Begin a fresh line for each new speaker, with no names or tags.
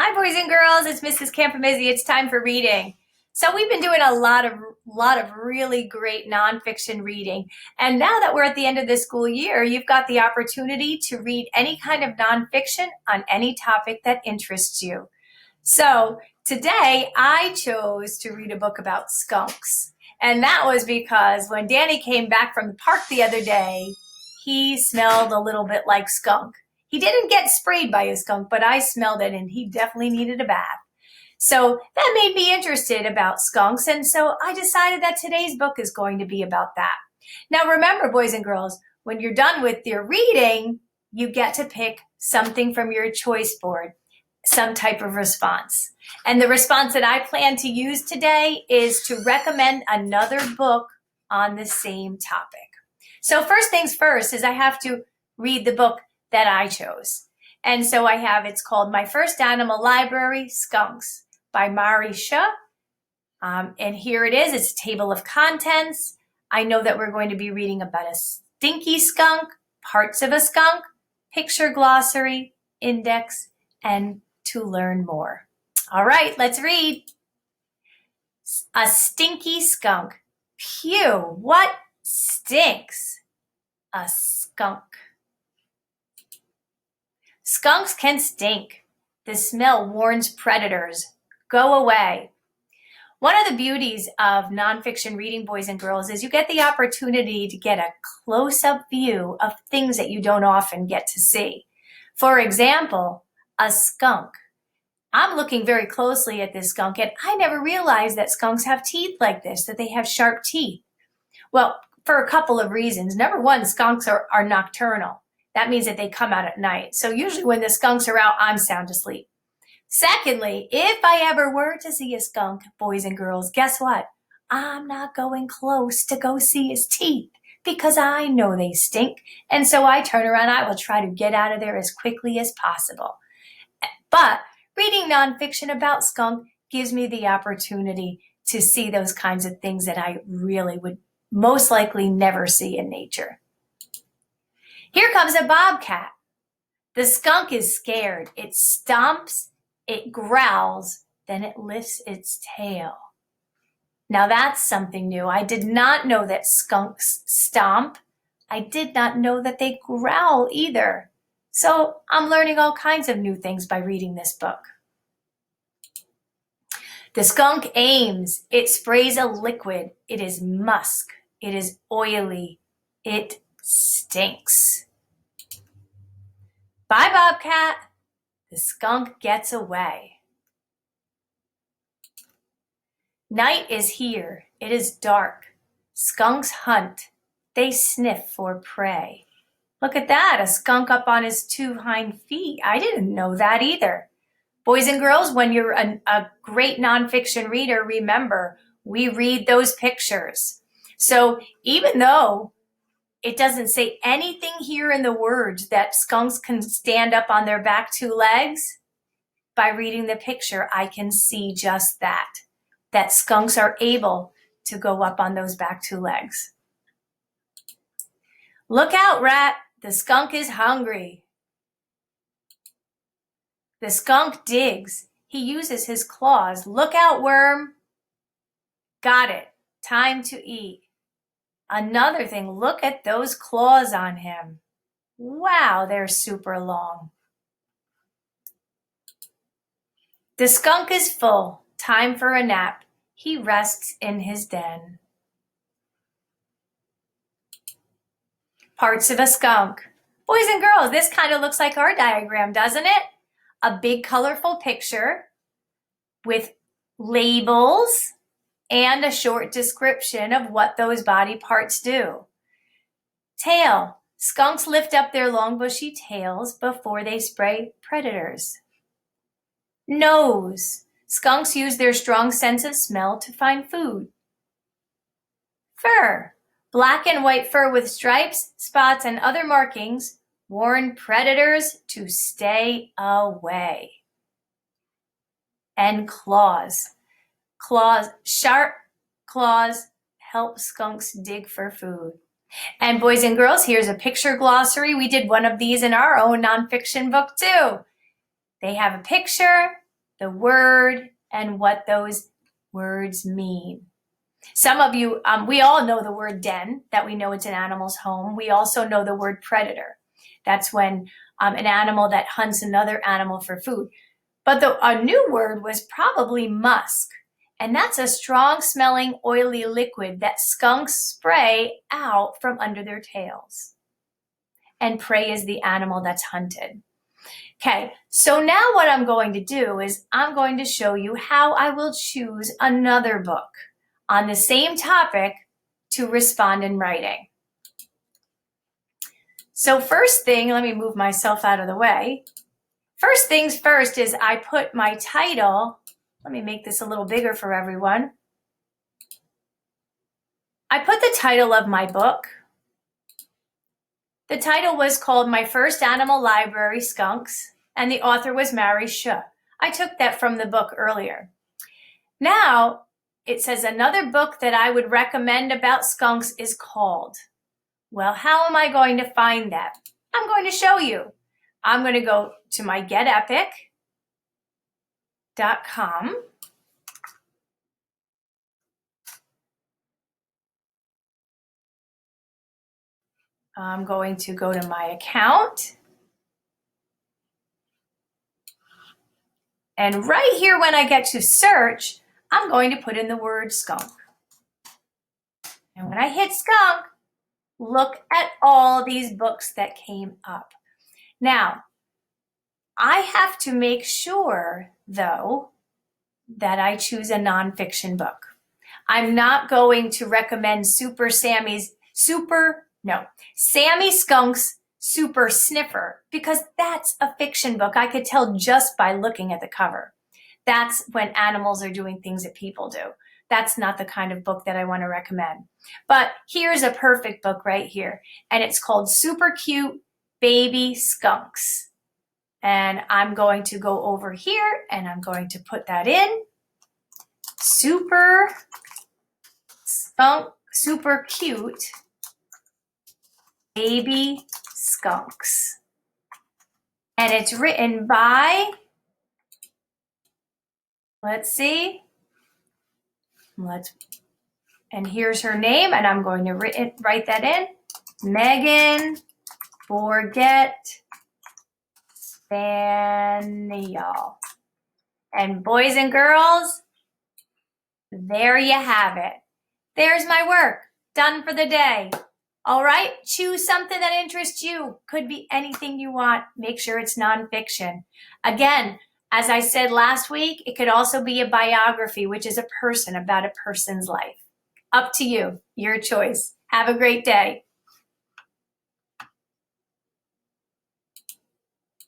Hi, boys and girls. It's Mrs. Campamizzi. It's time for reading. So we've been doing a lot of really great nonfiction reading. And now that we're at the end of the school year, you've got the opportunity to read any kind of nonfiction on any topic that interests you. So today I chose to read a book about skunks. And that was because when Danny came back from the park the other day, he smelled a little bit like skunk. He didn't get sprayed by a skunk, but I smelled it and he definitely needed a bath. So that made me interested about skunks. And so I decided that today's book is going to be about that. Now remember, boys and girls, when you're done with your reading, you get to pick something from your choice board, some type of response. And the response that I plan to use today is to recommend another book on the same topic. So first things first is I have to read the book that I chose. And so it's called My First Animal Library, Skunks by Mari Shah. And here it is. It's a table of contents. I know that we're going to be reading about a stinky skunk, parts of a skunk, picture glossary, index, and to learn more. All right, let's read. A stinky skunk. Phew, what stinks? A skunk. Skunks can stink. The smell warns predators. Go away. One of the beauties of nonfiction reading, boys and girls, is you get the opportunity to get a close-up view of things that you don't often get to see. For example, a skunk. I'm looking very closely at this skunk, and I never realized that skunks have teeth like this, that they have sharp teeth. Well, for a couple of reasons. Number one, skunks are nocturnal. That means that they come out at night. So usually when the skunks are out, I'm sound asleep. Secondly, if I ever were to see a skunk, boys and girls, guess what? I'm not going close to go see his teeth because I know they stink. And so I turn around, I will try to get out of there as quickly as possible. But reading nonfiction about skunk gives me the opportunity to see those kinds of things that I really would most likely never see in nature. Here comes a bobcat. The skunk is scared. It stomps, it growls, then it lifts its tail. Now that's something new. I did not know that skunks stomp. I did not know that they growl either. So I'm learning all kinds of new things by reading this book. The skunk aims. It sprays a liquid. It is musk. It is oily. It stinks. Bye, bobcat. The skunk gets away. Night is here. It is dark. Skunks hunt. They sniff for prey. Look at that, a skunk up on his 2 hind feet. I didn't know that either. Boys and girls, when you're a great nonfiction reader, remember, we read those pictures. So even though it doesn't say anything here in the words that skunks can stand up on their back 2 legs, by reading the picture, I can see just that skunks are able to go up on those back 2 legs. Look out, rat. The skunk is hungry. The skunk digs. He uses his claws. Look out, worm. Got it. Time to eat. Another thing, look at those claws on him. Wow, they're super long. The skunk is full. Time for a nap. He rests in his den. Parts of a skunk. Boys and girls, this kind of looks like our diagram, doesn't it? A big colorful picture with labels and a short description of what those body parts do. Tail. Skunks lift up their long bushy tails before they spray predators. Nose. Skunks use their strong sense of smell to find food. Fur. Black and white fur with stripes, spots, and other markings warn predators to stay away. And claws. Sharp claws help skunks dig for food. And boys and girls, here's a picture glossary. We did one of these in our own nonfiction book too. They have a picture, the word and what those words mean. Some of you, we all know the word den, that we know it's an animal's home. We also know the word predator. That's when an animal that hunts another animal for food. But a new word was probably musk. And that's a strong smelling oily liquid that skunks spray out from under their tails. And prey is the animal that's hunted. Okay, so now what I'm going to do is I'm going to show you how I will choose another book on the same topic to respond in writing. So first thing, let me move myself out of the way. First things first is I put my title, let me make this a little bigger for everyone. I put the title of my book. The title was called My First Animal Library, Skunks, and the author was Mary Schuh. I took that from the book earlier. Now, it says another book that I would recommend about skunks is called. Well, how am I going to find that? I'm going to show you. I'm going to go to my getepic.com. I'm going to go to my account. And right here when I get to search, I'm going to put in the word skunk. And when I hit skunk, look at all these books that came up. Now, I have to make sure, though, that I choose a nonfiction book. I'm not going to recommend Sammy Skunk's Super Sniffer, because that's a fiction book. I could tell just by looking at the cover. That's when animals are doing things that people do. That's not the kind of book that I want to recommend. But here's a perfect book right here, and it's called Super Cute Baby Skunks. And I'm going to go over here and I'm going to put that in. Super Cute Baby Skunks. And it's written by, let's see, and here's her name, and I'm going to write that in, Megan Bourget Spaniel. And boys and girls, there you have it. There's my work, done for the day. All right, choose something that interests you. Could be anything you want. Make sure it's nonfiction. Again, as I said last week, it could also be a biography, which is a person about a person's life. Up to you, your choice. Have a great day.